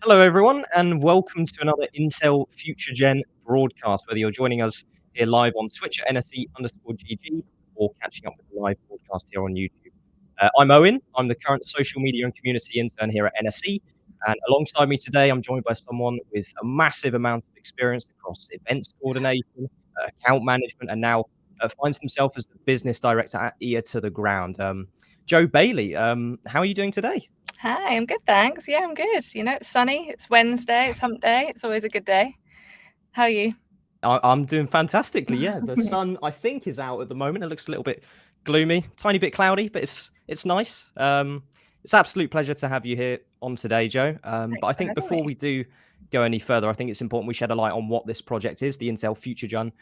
Hello, everyone, and welcome to another Intel FutureGen broadcast. Whether you're joining us here live on Twitch at NSE_GG or catching up with the live broadcast here on YouTube. I'm Owen. I'm the current social media and community intern here at NSE. And alongside me today, I'm joined by someone with a massive amount of experience across events coordination, account management, and now finds himself as the business director at Ear to the Ground. Joe Bailey, how are you doing today? Hi, I'm good, thanks. Yeah, I'm good. It's sunny, it's Wednesday, it's hump day. It's always a good day. How are you? I'm doing fantastically. Yeah, the sun I think is out at the moment. It looks a little bit gloomy, tiny bit cloudy, but it's nice. It's an absolute pleasure to have you here on today, Joe. But I Thanks for think having before me. we do go any further, I think it's important we shed a light on what this project is, the Intel FutureGen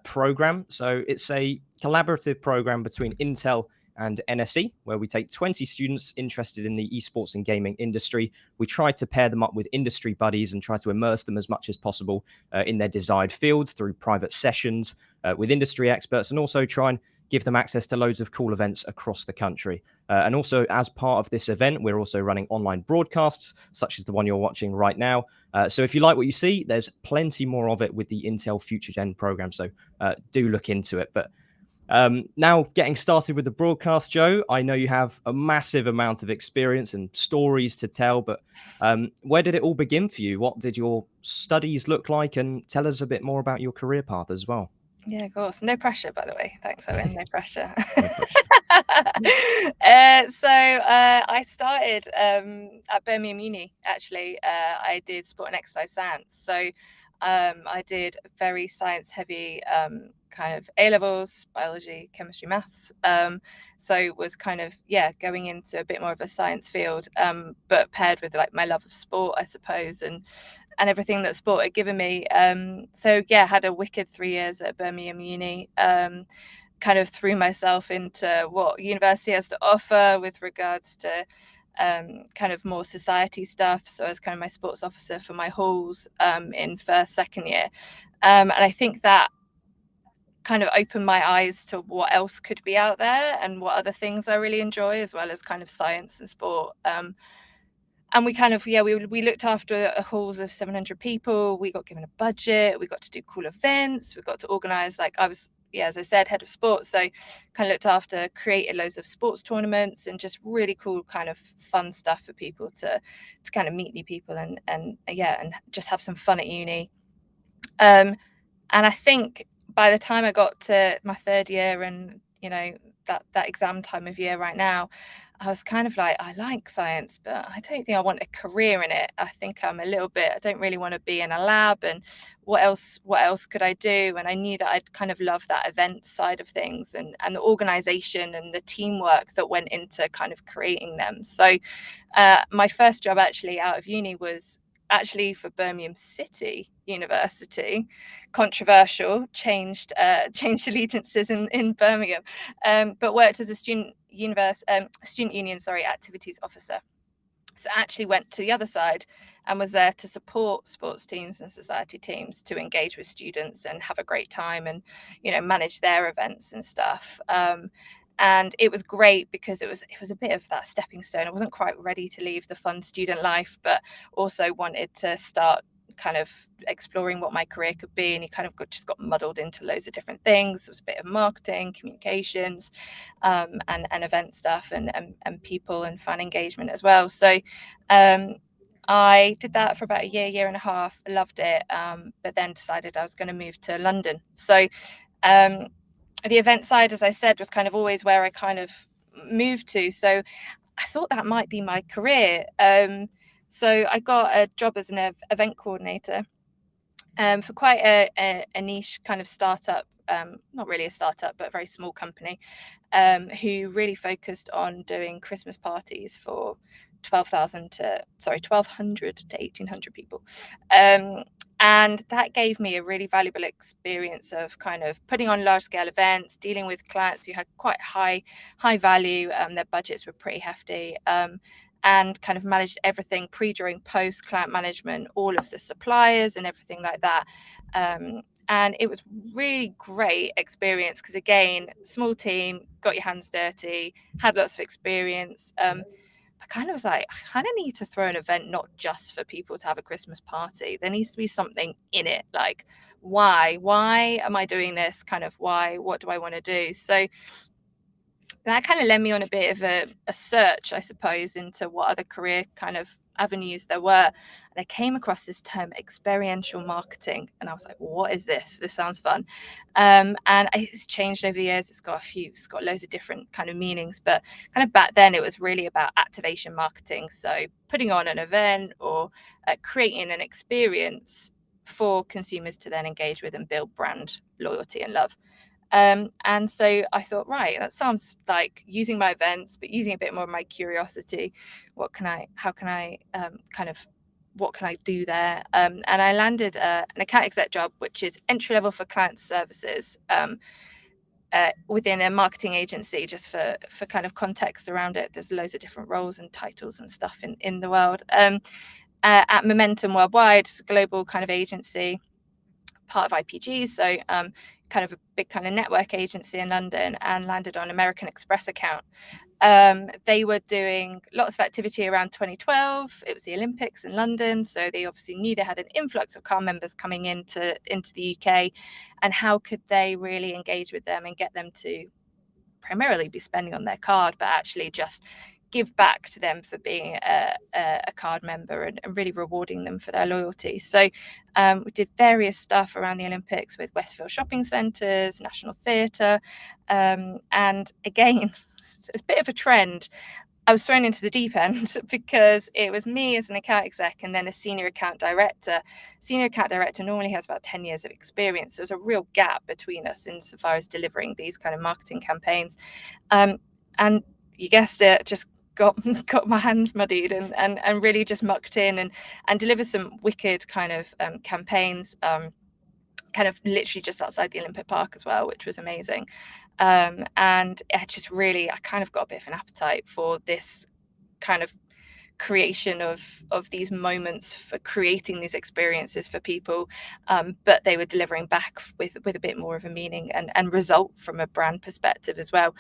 program. So it's a collaborative program between Intel and NSE, where we take 20 students interested in the esports and gaming industry. We try to pair them up with industry buddies and try to immerse them as much as possible in their desired fields through private sessions with industry experts, and also try and give them access to loads of cool events across the country. And also, as part of this event, we're also running online broadcasts, such as the one you're watching right now. So if you like what you see, there's plenty more of it with the Intel FutureGen program. So do look into it. But now, getting started with the broadcast, Joe, I know you have a massive amount of experience and stories to tell, but where did it all begin for you? What did your studies look like? And tell us a bit more about your career path as well. Yeah, of course. No pressure, by the way. Thanks, Owen. No pressure. No pressure. I started at Birmingham Uni, actually. I did sport and exercise science. So I did very science heavy kind of A levels, biology, chemistry, maths. So it was kind of, going into a bit more of a science field, but paired with like my love of sport, I suppose, and everything that sport had given me. Had a wicked 3 years at Birmingham Uni. Kind of threw myself into what university has to offer with regards to kind of more society stuff. So I was kind of my sports officer for my halls in first, second year. And I think that kind of opened my eyes to what else could be out there and what other things I really enjoy, as well as kind of science and sport. And we kind of, we looked after halls of 700 people. We got given a budget. We got to do cool events. We got to organize, like I was, as I said, head of sports. So kind of looked after, created loads of sports tournaments and just really cool kind of fun stuff for people to kind of meet new people and just have some fun at uni. And I think by the time I got to my third year and, that exam time of year right now, I was kind of like, I like science, but I don't think I want a career in it. I think I don't really want to be in a lab, and what else could I do? And I knew that I'd kind of love that event side of things and the organization and the teamwork that went into kind of creating them. So my first job actually out of uni was actually for Birmingham City University. Controversial, changed allegiances in Birmingham, but worked as a student union activities officer. So actually went to the other side and was there to support sports teams and society teams to engage with students and have a great time and manage their events and stuff. And it was great because it was a bit of that stepping stone. I wasn't quite ready to leave the fun student life, but also wanted to start kind of exploring what my career could be, and you kind of just got muddled into loads of different things. There was a bit of marketing, communications, and event stuff, and people and fan engagement as well. So I did that for about a year and a half. I loved it, but then decided I was going to move to London. So the event side, as I said, was kind of always where I kind of moved to. So I thought that might be my career. So I got a job as an event coordinator for quite a niche kind of startup, not really a startup, but a very small company, who really focused on doing Christmas parties for 1,200 to 1,800 people. And that gave me a really valuable experience of kind of putting on large scale events, dealing with clients who had quite high value. Their budgets were pretty hefty. And kind of managed everything pre, during, post, client management, all of the suppliers and everything like that. And it was really great experience because, again, small team, got your hands dirty, had lots of experience. I kind of was like, I kind of need to throw an event not just for people to have a Christmas party. There needs to be something in it. Like, why am I doing this? Kind of why? What do I want to do? So that kind of led me on a bit of a search, I suppose, into what other career kind of avenues there were. And I came across this term, experiential marketing, and I was like, what is this? This sounds fun. And it's changed over the years. It's got loads of different kind of meanings, but kind of back then it was really about activation marketing. So putting on an event or creating an experience for consumers to then engage with and build brand loyalty and love. And so I thought, right, that sounds like using my events, but using a bit more of my curiosity. What can I do there? And I landed an account exec job, which is entry level for client services within a marketing agency. Just for kind of context around it, there's loads of different roles and titles and stuff in the world. At Momentum Worldwide, global kind of agency, part of IPG, so kind of a big kind of network agency in London, and landed on American Express account. They were doing lots of activity around 2012. It was the Olympics in London, so they obviously knew they had an influx of car members coming into the UK, and how could they really engage with them and get them to primarily be spending on their card, but actually just give back to them for being a card member and really rewarding them for their loyalty. So we did various stuff around the Olympics with Westfield shopping centres, National Theatre, and again, it's a bit of a trend. I was thrown into the deep end because it was me as an account exec and then a senior account director. Senior account director normally has about 10 years of experience. So there's a real gap between us insofar as delivering these kind of marketing campaigns. And you guessed it, just got my hands muddied and really just mucked in and delivered some wicked kind of campaigns, kind of literally just outside the Olympic Park as well, which was amazing. And I kind of got a bit of an appetite for this kind of creation of these moments, for creating these experiences for people, but they were delivering back with a bit more of a meaning and result from a brand perspective as well.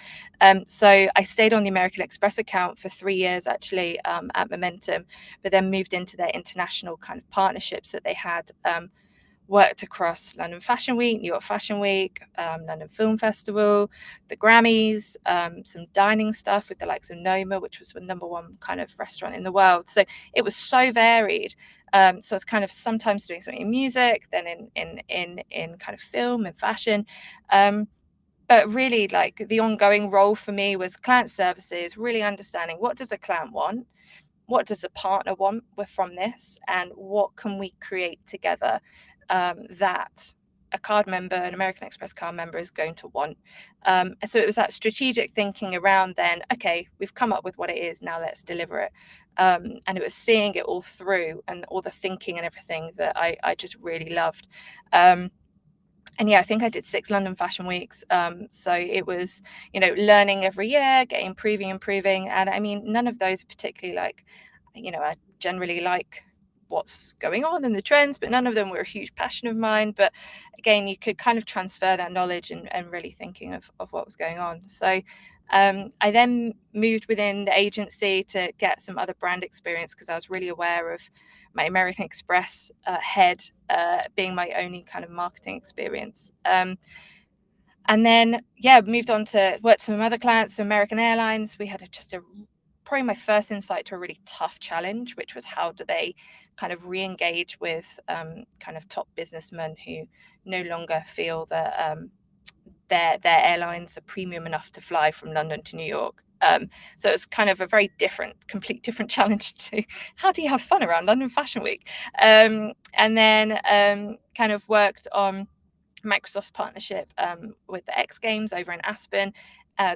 So I stayed on the American Express account for 3 years actually, at Momentum, but then moved into their international kind of partnerships that they had. Worked across London Fashion Week, New York Fashion Week, London Film Festival, the Grammys, some dining stuff with the likes of Noma, which was the #1 kind of restaurant in the world. So it was so varied. So I was kind of sometimes doing something in music, then in kind of film and fashion. But really, like, the ongoing role for me was client services, really understanding what does a client want, what does a partner want from this, and what can we create together that a card member, an American Express card member, is going to want. So it was that strategic thinking around then, okay, we've come up with what it is, now let's deliver it. And it was seeing it all through and all the thinking and everything that I just really loved. And yeah, I think I did 6 London Fashion Weeks. So it was, learning every year, getting improving. And I mean, none of those are particularly like, I generally like what's going on and the trends, but none of them were a huge passion of mine. But again, you could kind of transfer that knowledge and really thinking of what was going on. So I then moved within the agency to get some other brand experience because I was really aware of my American Express head being my only kind of marketing experience. And then, moved on to work with some other clients, so American Airlines. We had probably my first insight to a really tough challenge, which was how do they kind of re-engage with kind of top businessmen who no longer feel that their airlines are premium enough to fly from London to New York. So it's kind of a very complete different challenge to how do you have fun around London Fashion Week? And then kind of worked on Microsoft's partnership with the X Games over in Aspen,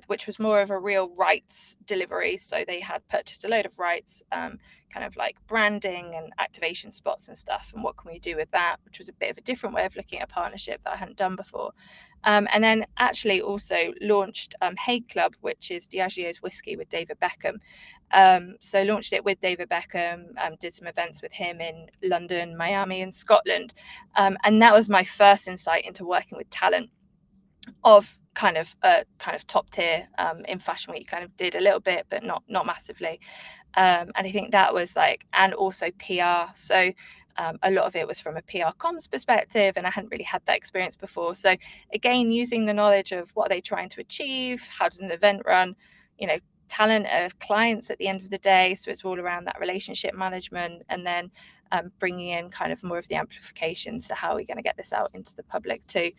which was more of a real rights delivery. So they had purchased a load of rights, kind of like branding and activation spots and stuff. And what can we do with that? Which was a bit of a different way of looking at a partnership that I hadn't done before. And then actually also launched Hague Club, which is Diageo's whiskey with David Beckham. So launched it with David Beckham, did some events with him in London, Miami, and Scotland. And that was my first insight into working with talent of kind of top tier. In Fashion Week, kind of did a little bit, but not massively. And I think that was like, and also PR. So a lot of it was from a PR comms perspective, and I hadn't really had that experience before. So again, using the knowledge of what are they trying to achieve, how does an event run, talent of clients at the end of the day. So it's all around that relationship management, and then bringing in kind of more of the amplification. So how are we going to get this out into the public too?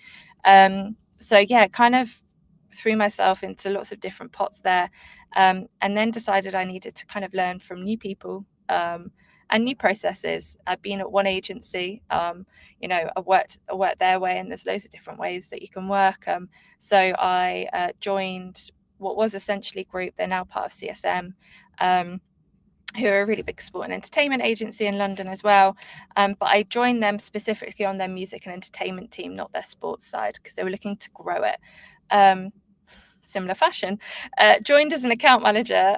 So yeah, kind of threw myself into lots of different pots there, and then decided I needed to kind of learn from new people and new processes. I've been at one agency, I worked their way, and there's loads of different ways that you can work. So I joined what was essentially Group. They're now part of CSM, who are a really big sport and entertainment agency in London as well. But I joined them specifically on their music and entertainment team, not their sports side, because they were looking to grow it. Similar fashion, joined as an account manager.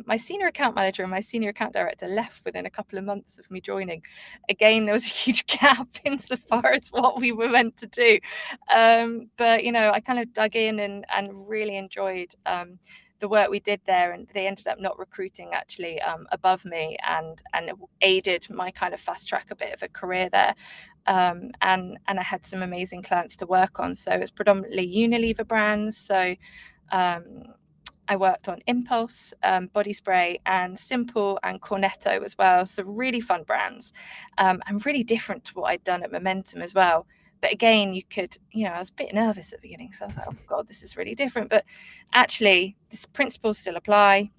My senior account manager and my senior account director left within a couple of months of me joining. Again, there was a huge gap insofar as what we were meant to do. But, I kind of dug in and really enjoyed the work we did there, and they ended up not recruiting actually above me, and it aided my kind of fast track a bit of a career there. And I had some amazing clients to work on. So it's predominantly Unilever brands. So I worked on Impulse, Body Spray, and Simple, and Cornetto as well. So really fun brands, and really different to what I'd done at Momentum as well. But again, you could, I was a bit nervous at the beginning. So I was like, oh God, this is really different. But actually, these principles still apply.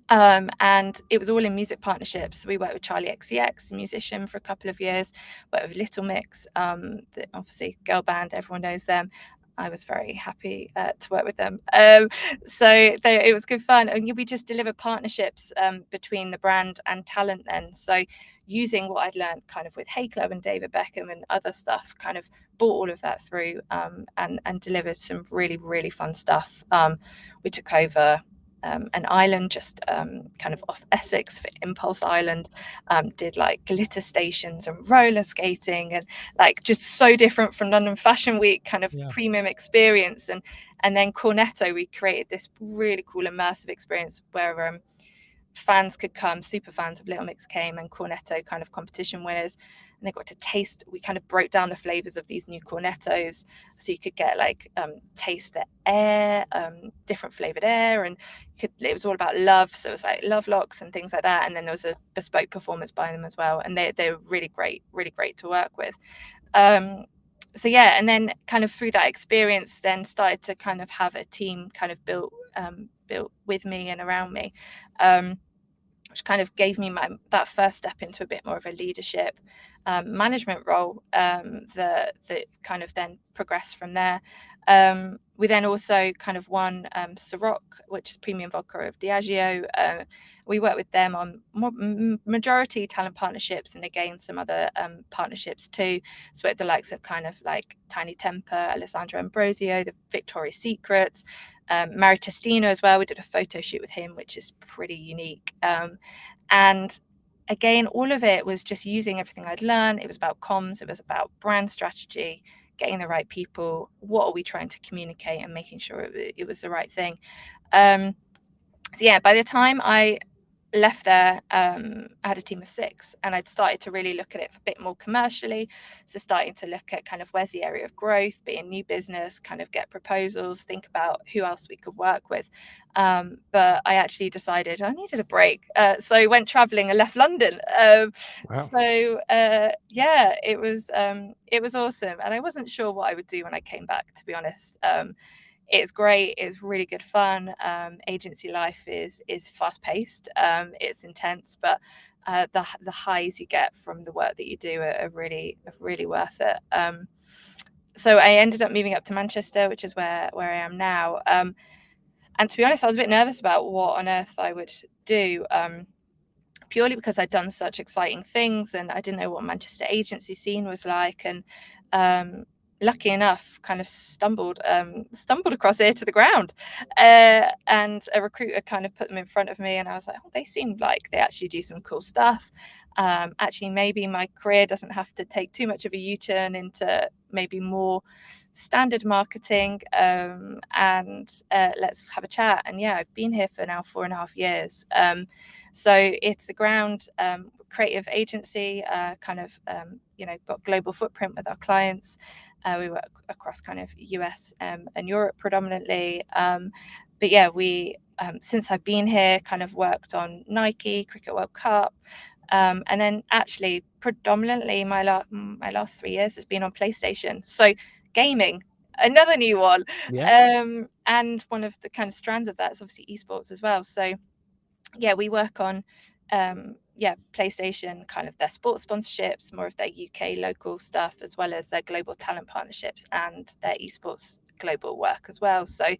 And it was all in music partnerships. So we worked with Charlie XCX, a musician, for a couple of years. Worked with Little Mix, obviously girl band, everyone knows them. I was very happy to work with them. It was good fun. And we just deliver partnerships between the brand and talent then. So using what I'd learned kind of with Hey Club and David Beckham and other stuff, kind of brought all of that through and delivered some really, really fun stuff. We took over an island just kind of off Essex for Impulse Island, did like glitter stations and roller skating, and like just so different from London Fashion Week kind of premium experience. And then Cornetto, we created this really cool immersive experience where fans could come, super fans of Little Mix came, and Cornetto kind of competition winners, and they got to taste. We kind of broke down the flavors of these new Cornettos, so you could get like taste the air, different flavored air, and it was all about love. So it was like love locks and things like that. And then there was a bespoke performance by them as well, and they were really great to work with. So yeah, and then kind of through that experience, then started to kind of have a team kind of built with me and around me, which kind of gave me that first step into a bit more of a leadership management role that kind of then progressed from there. We then also kind of won Ciroc, which is premium vodka of Diageo. We worked with them on majority talent partnerships, and again some other partnerships too. So with the likes of kind of like Tiny Temper, Alessandro Ambrosio, the Victoria's Secrets, Mary Testino as well. We did a photo shoot with him, which is pretty unique. And again, all of it was just using everything I'd learned. It was about comms, it was about brand strategy, getting the right people, what are we trying to communicate, and making sure it was the right thing. So yeah, by the time I left there, I had a team of 6, and I'd started to really look at it a bit more commercially. So starting to look at kind of where's the area of growth, be in new business, kind of get proposals, think about who else we could work with. But I actually decided I needed a break. So I went traveling and left London. Wow. So yeah, it was awesome. And I wasn't sure what I would do when I came back, to be honest. It's great. It's really good fun. Agency life is fast paced. It's intense, but the highs you get from the work that you do are really worth it. So I ended up moving up to Manchester, which is where I am now. And to be honest, I was a bit nervous about what on earth I would do. Purely because I'd done such exciting things, and I didn't know what Manchester agency scene was like. And lucky enough, kind of stumbled across Ear to the Ground, and a recruiter kind of put them in front of me, and I was like, oh, they seem like they actually do some cool stuff. Actually, maybe my career doesn't have to take too much of a U-turn into maybe more standard marketing, and let's have a chat. And yeah, I've been here for now 4.5 years. So it's a ground creative agency, got global footprint with our clients. We work across kind of US and Europe predominantly. But yeah, we since I've been here, kind of worked on Nike, Cricket World Cup, and then actually predominantly my last 3 years has been on PlayStation. So gaming, another new one. Yeah. And one of the kind of strands of that is obviously esports as well. So yeah, we work on PlayStation, kind of their sports sponsorships, more of their UK local stuff, as well as their global talent partnerships and their esports global work as well. So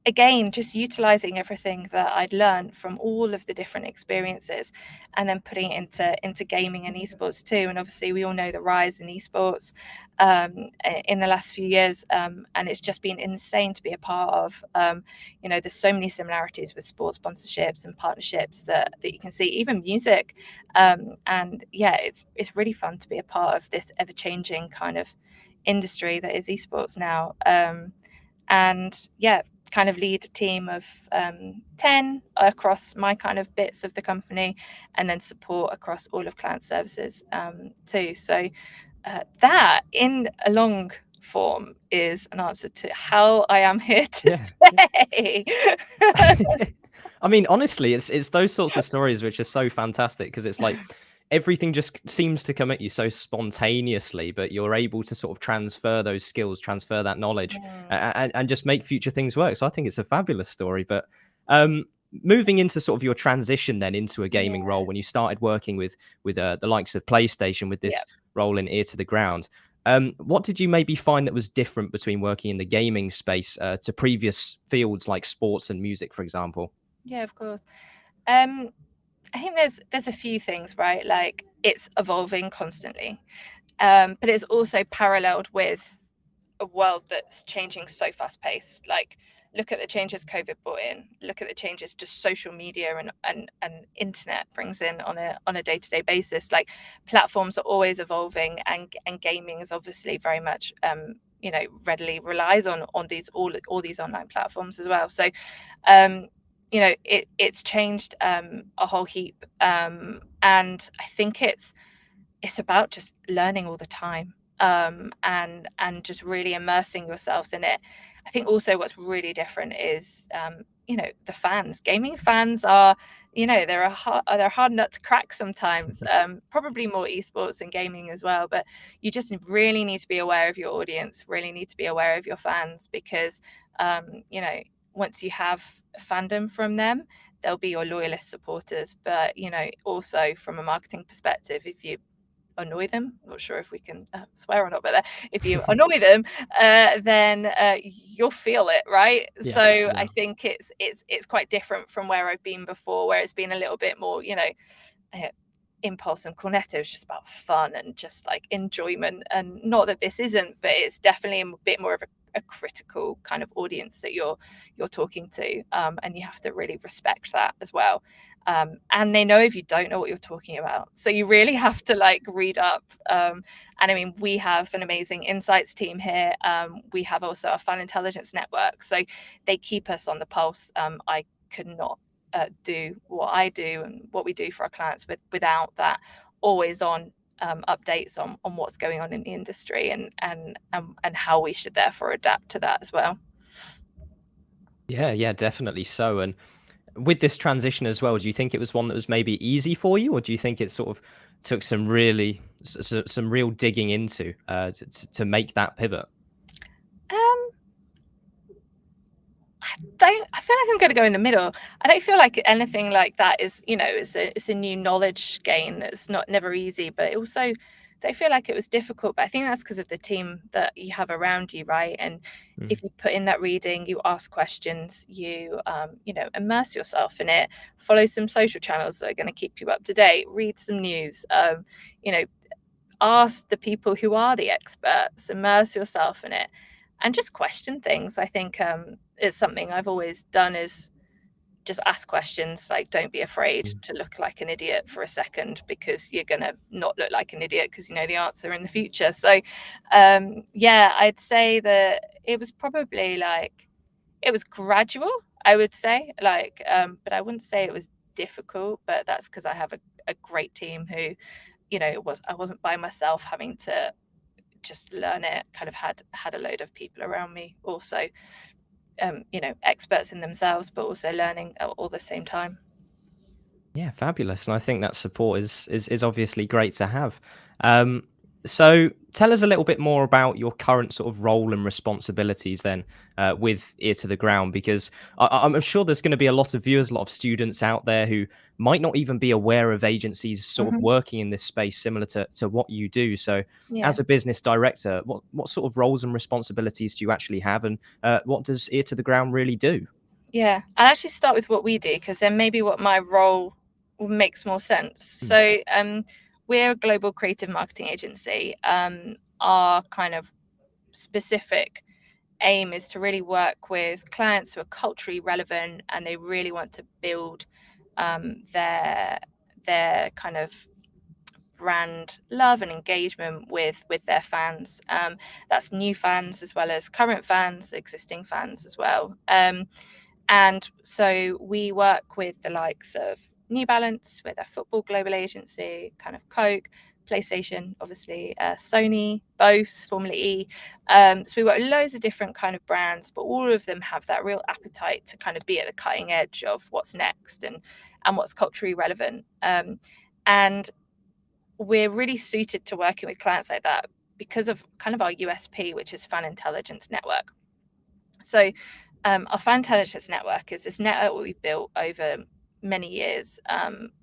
again, just utilizing everything that I'd learned from all of the different experiences and then putting it into gaming and esports too. And obviously we all know the rise in esports in the last few years, and it's just been insane to be a part of. There's so many similarities with sports sponsorships and partnerships that you can see, even music. And yeah, it's really fun to be a part of this ever-changing kind of industry that is esports now. And yeah, kind of lead a team of 10 across my kind of bits of the company, and then support across all of client services too. So that in a long form is an answer to how I am here today. I mean, honestly, it's those sorts of stories which are so fantastic, because it's like everything just seems to come at you so spontaneously, but you're able to sort of transfer those skills, transfer that knowledge, and just make future things work. So I think it's a fabulous story. But moving into sort of your transition then into a gaming role, when you started working with the likes of PlayStation, with this role in Ear to the Ground, what did you maybe find that was different between working in the gaming space to previous fields like sports and music, for example? Yeah, of course. I think there's a few things, right? Like it's evolving constantly, but it's also paralleled with a world that's changing so fast paced. Like look at the changes COVID brought in. Look at the changes just social media and internet brings in on a day-to-day basis. Like platforms are always evolving, and gaming is obviously very much readily relies on these all these online platforms as well. So it's changed a whole heap, and I think it's about just learning all the time, and just really immersing yourselves in it. I think also what's really different is the fans. Gaming fans are, they're a hard nut to crack sometimes. Probably more esports than gaming as well, but you just really need to be aware of your audience, really need to be aware of your fans, because once you have a fandom from them, they'll be your loyalist supporters. But also from a marketing perspective, if you annoy them, I'm not sure if we can swear or not, but if you annoy them, then you'll feel it, right? Yeah, So yeah. I think it's quite different from where I've been before, where it's been a little bit more, Impulse and Cornetto is just about fun and just like enjoyment. And not that this isn't, but it's definitely a bit more of a critical kind of audience that you're talking to, and you have to really respect that as well. And they know if you don't know what you're talking about, so you really have to like read up. And I mean, we have an amazing insights team here. We have also a fan intelligence network, so they keep us on the pulse. I could not do what I do and what we do for our clients without that always on updates on what's going on in the industry, and how we should therefore adapt to that as well. Yeah, definitely so. And with this transition as well, do you think it was one that was maybe easy for you, or do you think it sort of took some real digging into to make that pivot? I feel like I'm going to go in the middle. I don't feel like anything like that is, it's a new knowledge gain that's never easy, but also don't feel like it was difficult. But I think that's because of the team that you have around you, right? And if you put in that reading, you ask questions, you immerse yourself in it, follow some social channels that are going to keep you up to date, read some news, ask the people who are the experts, immerse yourself in it, and just question things. I think it's something I've always done, is just ask questions. Like, don't be afraid Mm. to look like an idiot for a second, because you're going to not look like an idiot because you know the answer in the future. So yeah, I'd say that it was probably like, it was gradual, I would say, like, but I wouldn't say it was difficult. But that's because I have a great team who, you know, I wasn't by myself having to just learn it. Kind of had a load of people around me also, you know, experts in themselves, but also learning at all the same time. Yeah, fabulous. And I think that support is obviously great to have. Um, so tell us a little bit more about your current sort of role and responsibilities then with Ear to the Ground, because I'm sure there's going to be a lot of viewers, a lot of students out there who might not even be aware of agencies sort of Mm-hmm. working in this space similar to what you do. So Yeah. as a business director, what sort of roles and responsibilities do you actually have, and what does Ear to the Ground really do? Yeah, I'll actually start with what we do, because then maybe what my role makes more sense. Mm. So we're a global creative marketing agency. Our kind of specific aim is to really work with clients who are culturally relevant, and they really want to build their kind of brand love and engagement with their fans. That's new fans as well as current fans, existing fans as well. And so we work with the likes of New Balance, with a football global agency, kind of Coke, PlayStation, obviously, Sony, Bose, Formula E. So we work with loads of different kind of brands, but all of them have that real appetite to kind of be at the cutting edge of what's next and what's culturally relevant. And we're really suited to working with clients like that because of kind of our USP, which is Fan Intelligence Network. So our Fan Intelligence Network is this network we built over many years.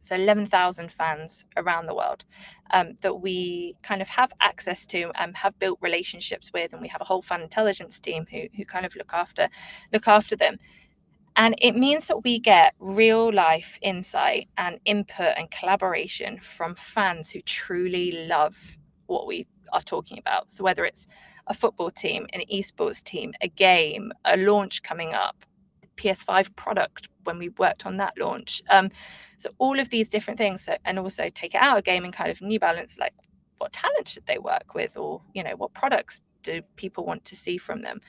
So 11,000 fans around the world that we kind of have access to and have built relationships with, and we have a whole fan intelligence team who kind of look after them. And it means that we get real life insight and input and collaboration from fans who truly love what we are talking about. So whether it's a football team, an esports team, a game, a launch coming up, the PS5 product when we worked on that launch. So all of these different things. So, and also take it out of gaming, kind of New Balance, like what talent should they work with, or, you know, what products do people want to see from them?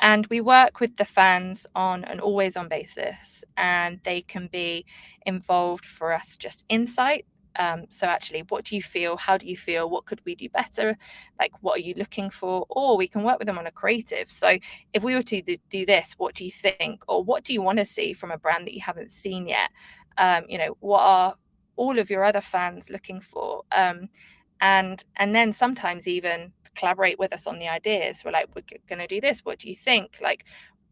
And we work with the fans on an always on basis, and they can be involved for us just insight. So actually, what do you feel? How do you feel? What could we do better? Like, what are you looking for? Or we can work with them on a creative. So if we were to do this, what do you think? Or what do you want to see from a brand that you haven't seen yet? You know, what are all of your other fans looking for? And then sometimes even collaborate with us on the ideas. We're like, we're going to do this. What do you think? Like,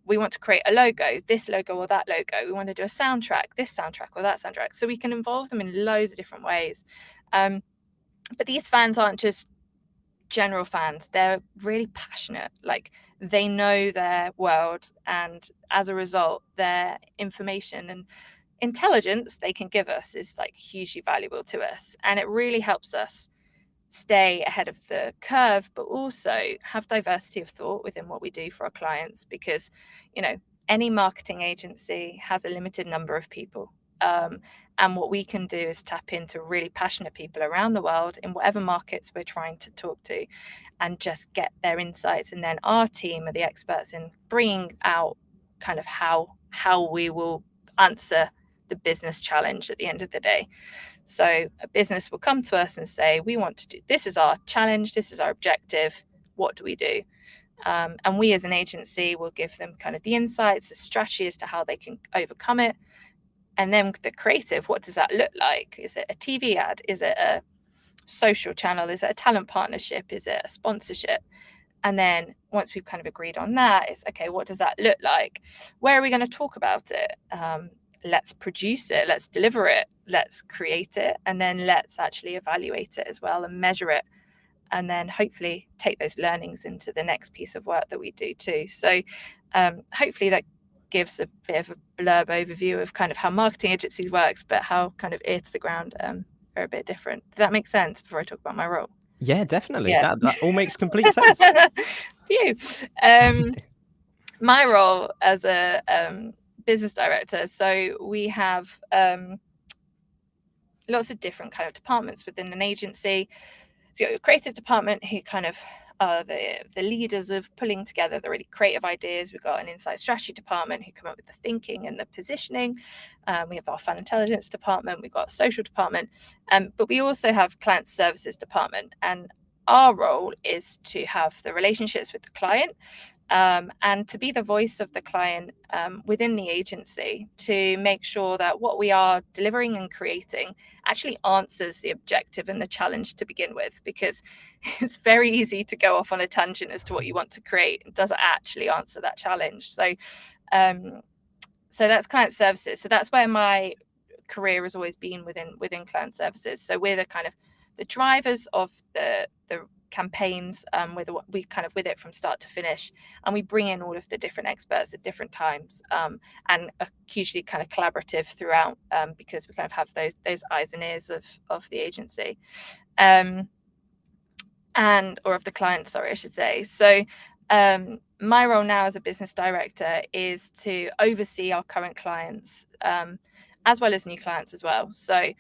we want to create a logo, this logo or that logo. We want to do a soundtrack, this soundtrack or that soundtrack. So we can involve them in loads of different ways. But these fans aren't just general fans. They're really passionate. Like, they know their world. And as a result, their information and intelligence they can give us is like hugely valuable to us. And it really helps us stay ahead of the curve, but also have diversity of thought within what we do for our clients, because, you know, any marketing agency has a limited number of people. And what we can do is tap into really passionate people around the world in whatever markets we're trying to talk to, and just get their insights. And then our team are the experts in bringing out kind of how we will answer the business challenge at the end of the day. So a business will come to us and say, we want to do, this is our challenge, this is our objective, what do we do? And we as an agency will give them kind of the insights, the strategy as to how they can overcome it. And then the creative, what does that look like? Is it a TV ad? Is it a social channel? Is it a talent partnership? Is it a sponsorship? And then once we've kind of agreed on that, it's okay, what does that look like? Where are we going to talk about it? Let's produce it, let's deliver it, let's create it, and then let's actually evaluate it as well and measure it. And then hopefully take those learnings into the next piece of work that we do too. So hopefully that gives a bit of a blurb overview of kind of how marketing agencies works, but how kind of Ear to the Ground are a bit different. Does that make sense before I talk about my role? Yeah, definitely. Yeah. That all makes complete sense. Phew. My role as a business director. So we have lots of different kind of departments within an agency. So you've got your creative department, who kind of are the leaders of pulling together the really creative ideas. We've got an insight strategy department who come up with the thinking and the positioning. We have our fan intelligence department. We've got a social department, but we also have client services department. And our role is to have the relationships with the client, and to be the voice of the client within the agency, to make sure that what we are delivering and creating actually answers the objective and the challenge to begin with, because it's very easy to go off on a tangent as to what you want to create. It doesn't actually answer that challenge. So that's client services. So that's where my career has always been, within client services. So we're the kind of the drivers of the campaigns, we kind of with it from start to finish, and we bring in all of the different experts at different times, and are hugely kind of collaborative throughout, because we kind of have those eyes and ears of the agency, or of the client, sorry, I should say. So my role now as a business director is to oversee our current clients, as well as new clients as well. So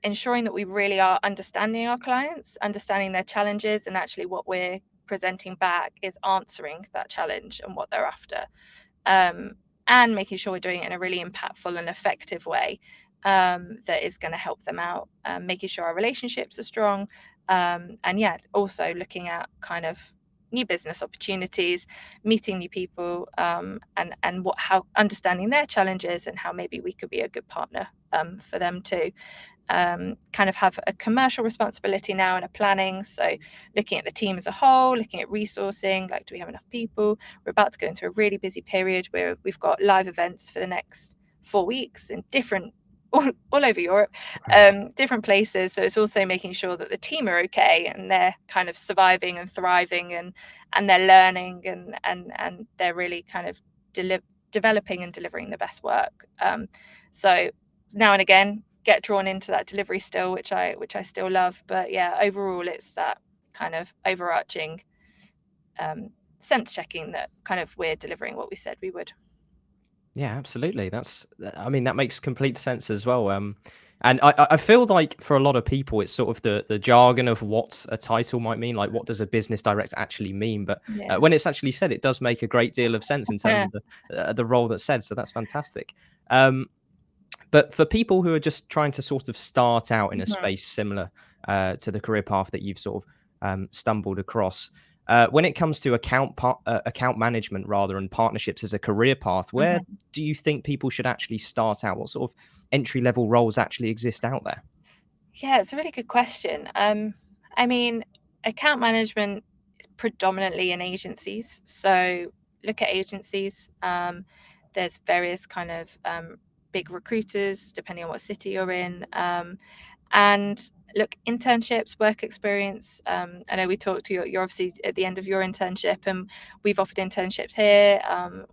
ensuring that we really are understanding our clients, understanding their challenges, and actually what we're presenting back is answering that challenge and what they're after, and making sure we're doing it in a really impactful and effective way, that is going to help them out, making sure our relationships are strong, and also looking at kind of new business opportunities, meeting new people, and how understanding their challenges and how maybe we could be a good partner for them too. Kind of have a commercial responsibility now and a planning. So looking at the team as a whole, looking at resourcing, like, do we have enough people? We're about to go into a really busy period where we've got live events for the next 4 weeks in all over Europe, different places. So it's also making sure that the team are okay and they're kind of surviving and thriving, and they're learning, and they're really kind of developing and delivering the best work. So now and again get drawn into that delivery still, which I still love. But yeah, overall it's that kind of overarching sense checking that kind of we're delivering what we said we would. Yeah, absolutely. That makes complete sense as well. And I feel like for a lot of people, it's sort of the jargon of what a title might mean. Like, what does a business director actually mean? But Yeah. when it's actually said, it does make a great deal of sense in terms of the role that's said. So that's fantastic. But for people who are just trying to sort of start out in a Mhm. space similar to the career path that you've sort of stumbled across, when it comes to account management rather, and partnerships as a career path, where Mhm. do you think people should actually start out? What sort of entry level roles actually exist out there? Yeah, it's a really good question. I mean, account management is predominantly in agencies. So look at agencies. There's various kind of big recruiters, depending on what city you're in. And look, internships, work experience. I know we talked to you, you're obviously at the end of your internship, and we've offered internships here.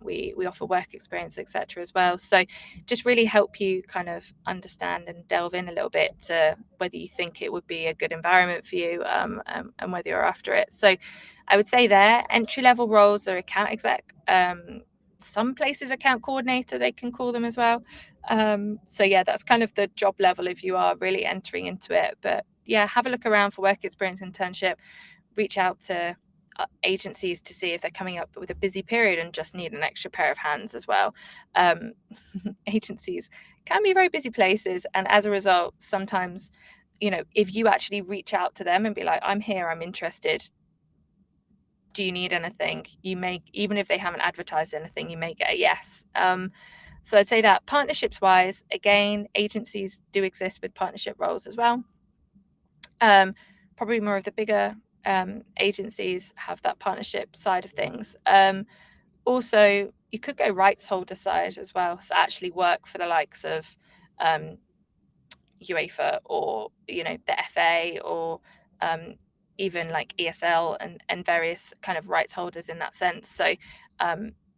We offer work experience, etc. as well. So just really help you kind of understand and delve in a little bit to whether you think it would be a good environment for you, and whether you're after it. So I would say there, entry level roles are account exec. Some places account coordinator, they can call them as well. So yeah, that's kind of the job level if you are really entering into it. But yeah, have a look around for work experience internship, reach out to agencies to see if they're coming up with a busy period and just need an extra pair of hands as well. Agencies can be very busy places, and as a result, sometimes, if you actually reach out to them and be like, I'm here, I'm interested, do you need anything, you may, even if they haven't advertised anything, you may get a yes. So I'd say that partnerships wise, again, agencies do exist with partnership roles as well. Probably more of the bigger agencies have that partnership side of things. Also, you could go rights holder side as well, so actually work for the likes of UEFA, or the FA, or even like ESL, and various kind of rights holders in that sense. So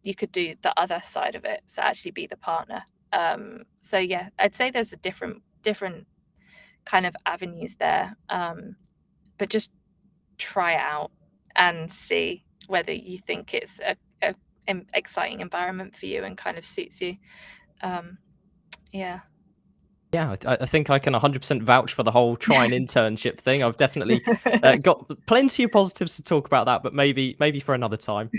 you could do the other side of it, so actually be the partner. So yeah, I'd say there's a different kind of avenues there, but just try it out and see whether you think it's an exciting environment for you and kind of suits you. Yeah. Yeah, I think I can 100% vouch for the whole try an internship thing. I've definitely got plenty of positives to talk about that, but maybe for another time.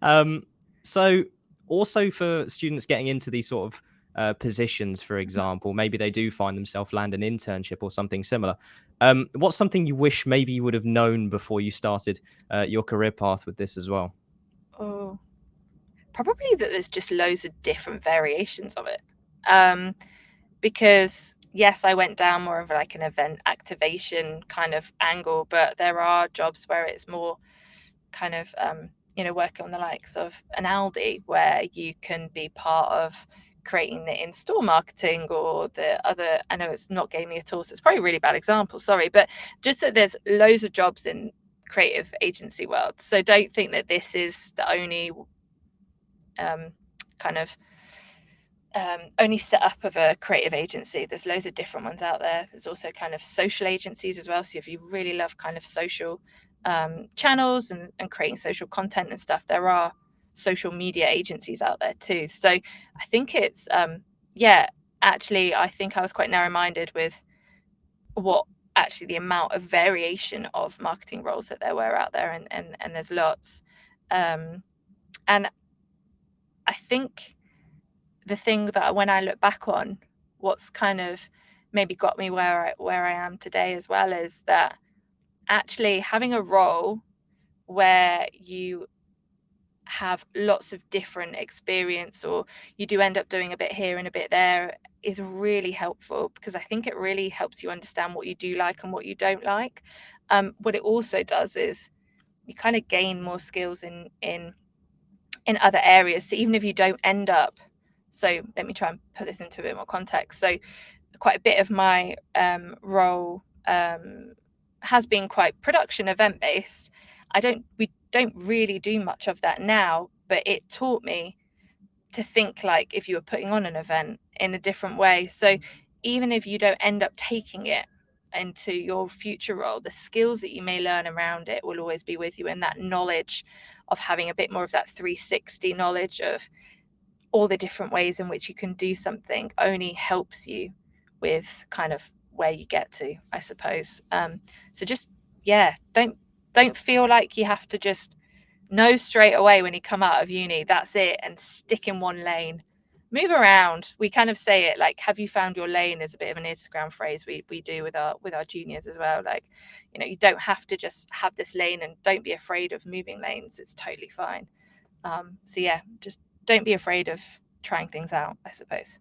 um, so also for students getting into these sort of positions, for example, maybe they do find themselves land an internship or something similar. What's something you wish maybe you would have known before you started your career path with this as well? Oh, probably that there's just loads of different variations of it. Because yes, I went down more of like an event activation kind of angle, but there are jobs where it's more kind of working on the likes of an Aldi, where you can be part of creating the in-store marketing or the other. I know it's not gaming at all, so it's probably a really bad example, sorry, but just that there's loads of jobs in creative agency world. So don't think that this is the only kind of only set up of a creative agency. There's loads of different ones out there. There's also kind of social agencies as well. So if you really love kind of social channels and creating social content and stuff, there are social media agencies out there too. So I think it's actually I think I was quite narrow-minded with what actually the amount of variation of marketing roles that there were out there, and there's lots. And I think the thing that when I look back on, what's kind of maybe got me where I am today as well, is that actually having a role where you have lots of different experience, or you do end up doing a bit here and a bit there, is really helpful, because I think it really helps you understand what you do like and what you don't like. What it also does is you kind of gain more skills in other areas. So even if you don't end up, so let me try and put this into a bit more context. So quite a bit of my role has been quite production event based. We don't really do much of that now, but it taught me to think like if you were putting on an event in a different way. So even if you don't end up taking it into your future role, the skills that you may learn around it will always be with you, and that knowledge of having a bit more of that 360 knowledge of all the different ways in which you can do something only helps you with kind of where you get to, I suppose. So just don't feel like you have to just know straight away when you come out of uni that's it and stick in one lane. Move around. We kind of say it like, have you found your lane, is a bit of an Instagram phrase we do with our juniors as well. Like, you don't have to just have this lane, and don't be afraid of moving lanes. It's totally fine. So yeah, just don't be afraid of trying things out, I suppose.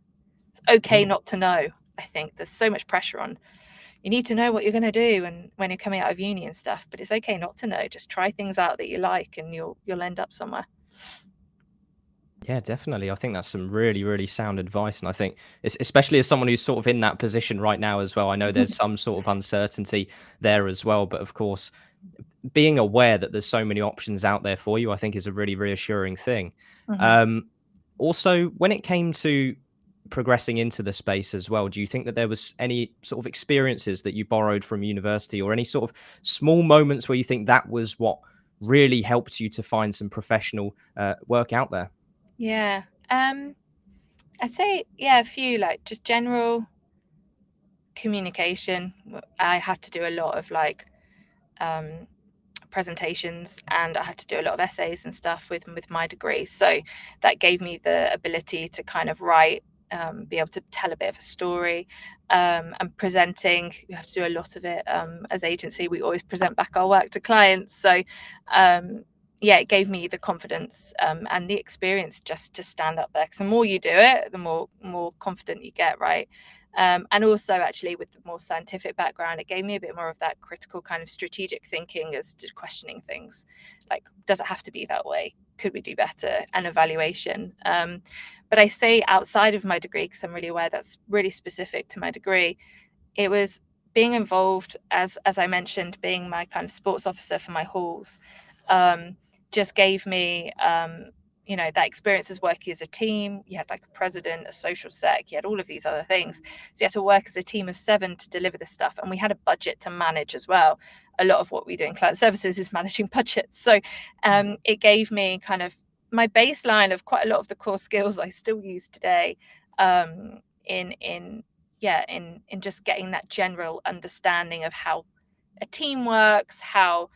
It's okay not to know. I think there's so much pressure on, you need to know what you're going to do and when you're coming out of uni and stuff, but it's okay not to know. Just try things out that you like, and you'll end up somewhere. Yeah, definitely. I think that's some really, really sound advice. And I think, especially as someone who's sort of in that position right now as well, I know there's some sort of uncertainty there as well. But of course, being aware that there's so many options out there for you, I think is a really reassuring thing. Mhm. Um, Also, when it came to progressing into the space as well, do you think that there was any sort of experiences that you borrowed from university, or any sort of small moments where you think that was what really helped you to find some professional work out there? Yeah. I'd say, yeah, a few, like just general communication. I had to do a lot of like um, presentations, and I had to do a lot of essays and stuff with my degree. So that gave me the ability to kind of write, be able to tell a bit of a story, and presenting. You have to do a lot of it as agency. We always present back our work to clients. So yeah, it gave me the confidence and the experience just to stand up there. Because the more you do it, the more confident you get, right? And also, actually, with the more scientific background, it gave me a bit more of that critical kind of strategic thinking as to questioning things. Like, does it have to be that way? Could we do better? And evaluation. But I say outside of my degree, because I'm really aware that's really specific to my degree, it was being involved, as I mentioned, being my kind of sports officer for my halls, just gave me that experience as working as a team. You had like a president, a social sec, you had all of these other things. So you had to work as a team of 7 to deliver this stuff. And we had a budget to manage as well. A lot of what we do in client services is managing budgets. So it gave me kind of my baseline of quite a lot of the core skills I still use today, in just getting that general understanding of how a team works, how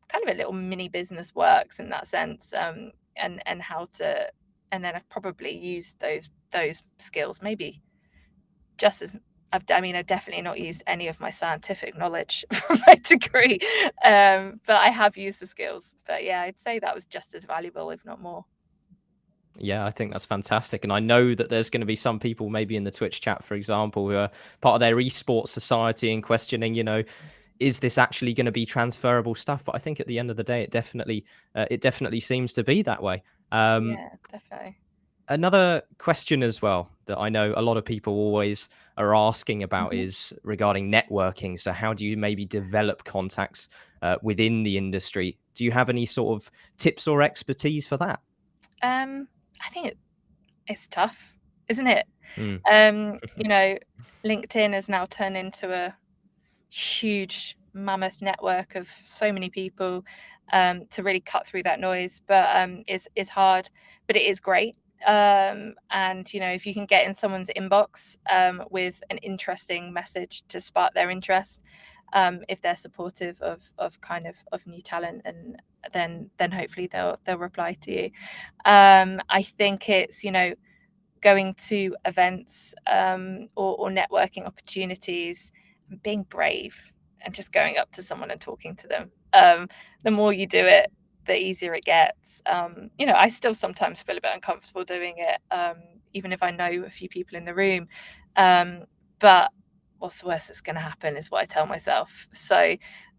kind of a little mini business works in that sense, and how to, and then I've probably used those skills maybe just as I've definitely not used any of my scientific knowledge from my degree, but I have used the skills. But yeah, I'd say that was just as valuable, if not more. Yeah, I think that's fantastic. And I know that there's going to be some people maybe in the Twitch chat, for example, who are part of their esports society and questioning, is this actually going to be transferable stuff? But I think at the end of the day, it definitely seems to be that way. Yeah, definitely. Another question as well that I know a lot of people always are asking about Mhm. is regarding networking. So how do you maybe develop contacts within the industry? Do you have any sort of tips or expertise for that? I think it's tough, isn't it? Mm. LinkedIn has now turned into a huge mammoth network of so many people, to really cut through that noise, but is hard, but it is great. And if you can get in someone's inbox with an interesting message to spark their interest, if they're supportive of kind of new talent, and then hopefully they'll reply to you. I think it's going to events, or networking opportunities, and being brave and just going up to someone and talking to them. The more you do it, the easier it gets. I still sometimes feel a bit uncomfortable doing it, even if I know a few people in the room. But what's the worst that's going to happen is what I tell myself. So,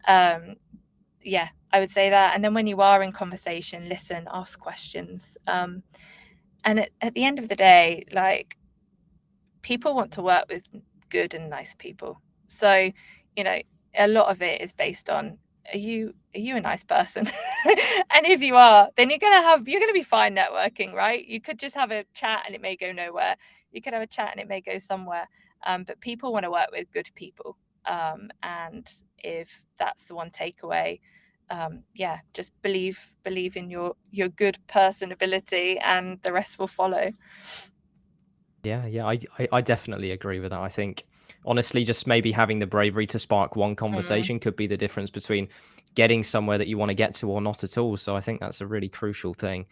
yeah, I would say that. And then when you are in conversation, listen, ask questions. And at the end of the day, like, people want to work with good and nice people. So, you know, a lot of it is based on, are you a nice person? And if you are, then you're gonna be fine networking, right? You could just have a chat and it may go nowhere. You could have a chat and it may go somewhere. But people want to work with good people. And if that's the one takeaway, yeah, just believe in your good person ability, and the rest will follow. Yeah, yeah, I definitely agree with that. I think honestly, just maybe having the bravery to spark one Mm. conversation could be the difference between getting somewhere that you want to get to or not at all. So I think that's a really crucial thing.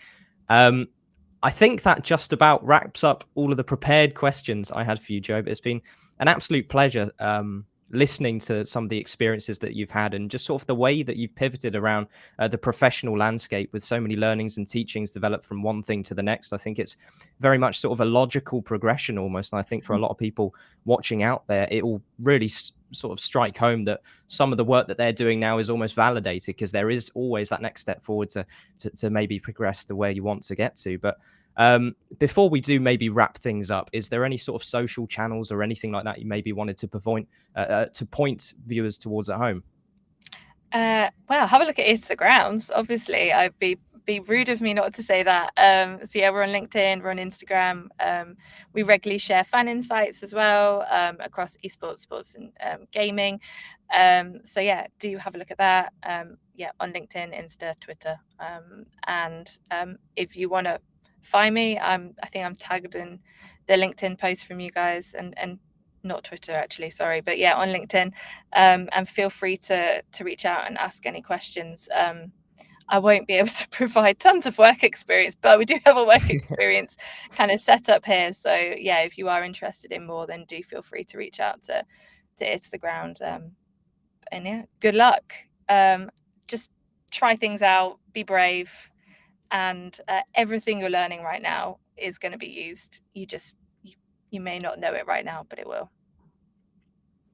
Um, I think that just about wraps up all of the prepared questions I had for you, Joe. But it's been an absolute pleasure listening to some of the experiences that you've had and just sort of the way that you've pivoted around the professional landscape with so many learnings and teachings developed from one thing to the next. I think it's very much sort of a logical progression almost. And I think for a lot of people watching out there, it will really sort of strike home that some of the work that they're doing now is almost validated because there is always that next step forward to maybe progress to where you want to get to. But before we do maybe wrap things up, is there any sort of social channels or anything like that you maybe wanted to point viewers towards at home? Well, have a look at Instagrams. Obviously, I'd be rude of me not to say that. So yeah, we're on LinkedIn, we're on Instagram. We regularly share fan insights as well, across esports, sports, and gaming. So yeah, do have a look at that. Yeah, on LinkedIn, Insta, Twitter. And if you want to find me, I think I'm tagged in the LinkedIn post from you guys, and not Twitter actually, sorry, but yeah, on LinkedIn. And feel free to reach out and ask any questions. I won't be able to provide tons of work experience, but we do have a work experience kind of set up here. So yeah, if you are interested in more, then do feel free to reach out to It's the Ground. And yeah, good luck. Just try things out, be brave, and everything you're learning right now is going to be used. You may not know it right now, but it will.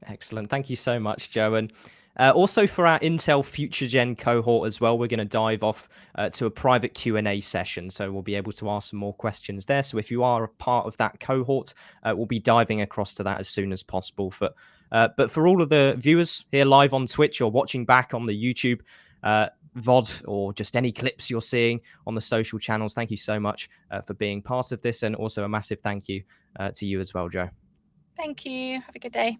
Excellent. Thank you so much, Joe. And also for our Intel FutureGen cohort as well, we're going to dive off to a private Q&A session. So we'll be able to ask some more questions there. So if you are a part of that cohort, we'll be diving across to that as soon as possible. But for all of the viewers here live on Twitch or watching back on the YouTube VOD or just any clips you're seeing on the social channels, thank you so much for being part of this. And also a massive thank you to you as well, Joe. Thank you. Have a good day.